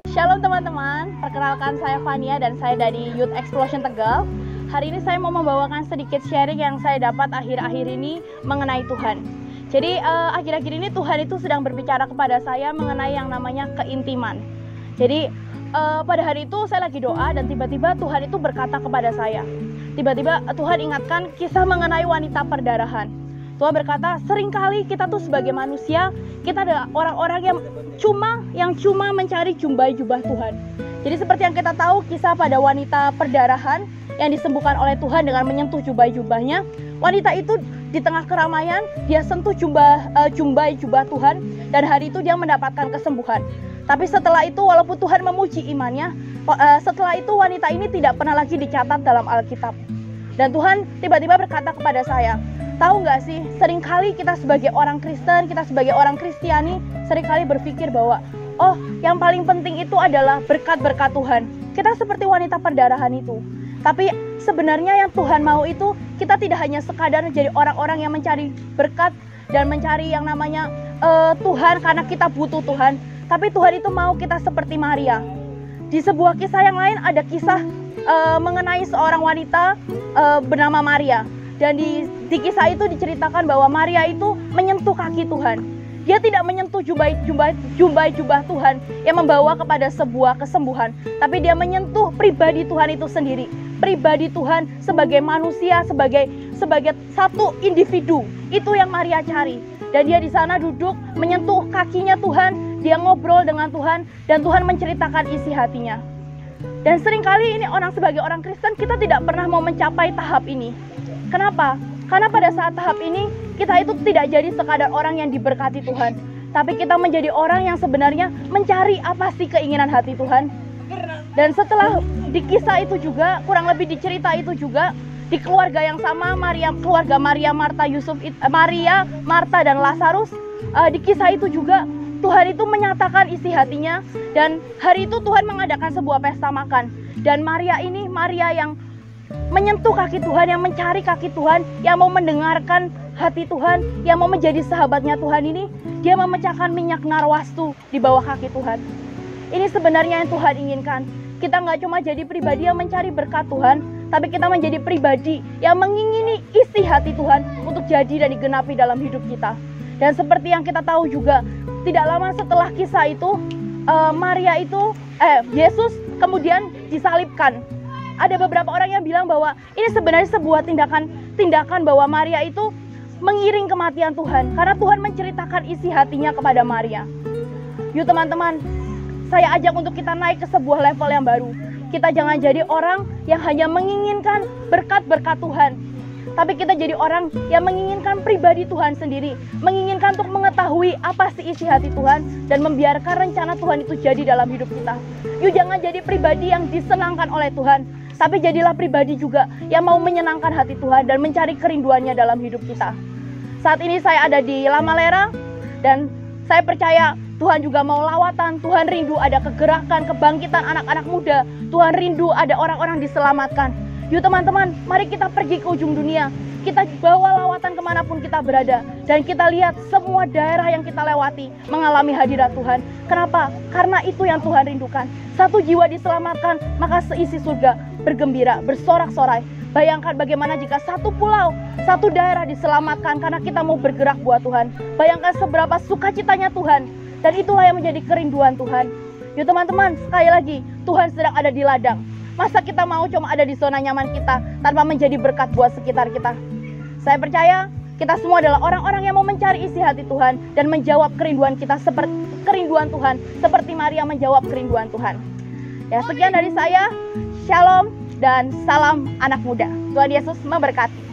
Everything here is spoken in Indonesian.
Shalom teman-teman, perkenalkan saya Fania dan saya dari Youth Explosion Tegal. Hari ini saya mau membawakan sedikit sharing yang saya dapat akhir-akhir ini mengenai Tuhan. Jadi akhir-akhir ini Tuhan itu sedang berbicara kepada saya mengenai yang namanya keintiman. Jadi pada hari itu saya lagi doa dan tiba-tiba Tuhan itu berkata kepada saya. Tiba-tiba Tuhan ingatkan kisah mengenai wanita perdarahan. Tuhan berkata, seringkali kita tuh sebagai manusia, kita adalah orang-orang yang cuma mencari jubah Tuhan. Jadi seperti yang kita tahu kisah pada wanita perdarahan yang disembuhkan oleh Tuhan dengan menyentuh jubahnya. Wanita itu di tengah keramaian, dia sentuh jubah Tuhan dan hari itu dia mendapatkan kesembuhan. Tapi setelah itu walaupun Tuhan memuji imannya, setelah itu wanita ini tidak pernah lagi dicatat dalam Alkitab. Dan Tuhan tiba-tiba berkata kepada saya, tahu nggak sih, seringkali kita sebagai orang Kristen, kita sebagai orang Kristiani, seringkali berpikir bahwa, oh yang paling penting itu adalah berkat-berkat Tuhan. Kita seperti wanita perdarahan itu. Tapi sebenarnya yang Tuhan mau itu, kita tidak hanya sekadar menjadi orang-orang yang mencari berkat dan mencari yang namanya Tuhan karena kita butuh Tuhan. Tapi Tuhan itu mau kita seperti Maria. Di sebuah kisah yang lain ada kisah mengenai seorang wanita bernama Maria. Dan di kisah itu diceritakan bahwa Maria itu menyentuh kaki Tuhan. Dia tidak menyentuh jubah Tuhan yang membawa kepada sebuah kesembuhan. Tapi dia menyentuh pribadi Tuhan itu sendiri. Pribadi Tuhan sebagai manusia, sebagai satu individu. Itu yang Maria cari. Dan dia di sana duduk menyentuh kakinya Tuhan. Dia ngobrol dengan Tuhan dan Tuhan menceritakan isi hatinya. Dan seringkali ini sebagai orang Kristen kita tidak pernah mau mencapai tahap ini. Kenapa? Karena pada saat tahap ini kita itu tidak jadi sekadar orang yang diberkati Tuhan, tapi kita menjadi orang yang sebenarnya mencari apa sih keinginan hati Tuhan. Dan setelah di kisah itu juga, kurang lebih di cerita itu juga, di keluarga yang sama, keluarga Maria, Marta dan Lazarus, di kisah itu juga Tuhan itu menyatakan isi hatinya. Dan hari itu Tuhan mengadakan sebuah pesta makan. Dan Maria ini, Maria yang menyentuh kaki Tuhan, yang mencari kaki Tuhan, yang mau mendengarkan hati Tuhan, yang mau menjadi sahabatnya Tuhan ini, dia memecahkan minyak narwastu di bawah kaki Tuhan. Ini sebenarnya yang Tuhan inginkan. Kita nggak cuma jadi pribadi yang mencari berkat Tuhan, tapi kita menjadi pribadi yang mengingini isi hati Tuhan untuk jadi dan digenapi dalam hidup kita. Dan seperti yang kita tahu juga, tidak lama setelah kisah itu, Yesus kemudian disalibkan. Ada beberapa orang yang bilang bahwa ini sebenarnya sebuah tindakan bahwa Maria itu mengiring kematian Tuhan. Karena Tuhan menceritakan isi hatinya kepada Maria. Yuk teman-teman, saya ajak untuk kita naik ke sebuah level yang baru. Kita jangan jadi orang yang hanya menginginkan berkat-berkat Tuhan. Tapi kita jadi orang yang menginginkan pribadi Tuhan sendiri. Menginginkan untuk mengetahui apa sih isi hati Tuhan. Dan membiarkan rencana Tuhan itu jadi dalam hidup kita. Yuk jangan jadi pribadi yang disenangkan oleh Tuhan. Tapi jadilah pribadi juga yang mau menyenangkan hati Tuhan dan mencari kerinduannya dalam hidup kita. Saat ini saya ada di Lamalera dan saya percaya Tuhan juga mau lawatan. Tuhan rindu ada kegerakan, kebangkitan anak-anak muda. Tuhan rindu ada orang-orang diselamatkan. Yuk teman-teman, mari kita pergi ke ujung dunia. Kita bawa lawatan kemanapun kita berada. Dan kita lihat semua daerah yang kita lewati mengalami hadirat Tuhan. Kenapa? Karena itu yang Tuhan rindukan. Satu jiwa diselamatkan, maka seisi surga bergembira, bersorak-sorai. Bayangkan bagaimana jika satu pulau, satu daerah diselamatkan karena kita mau bergerak buat Tuhan. Bayangkan seberapa sukacitanya Tuhan. Dan itulah yang menjadi kerinduan Tuhan. Yuk teman-teman, sekali lagi, Tuhan sedang ada di ladang. Masa kita mau cuma ada di zona nyaman kita tanpa menjadi berkat buat sekitar kita? Saya percaya kita semua adalah orang-orang yang mau mencari isi hati Tuhan dan menjawab kerinduan kita seperti kerinduan Tuhan, seperti Maria menjawab kerinduan Tuhan. Ya, sekian dari saya. Shalom dan salam anak muda. Tuhan Yesus memberkati.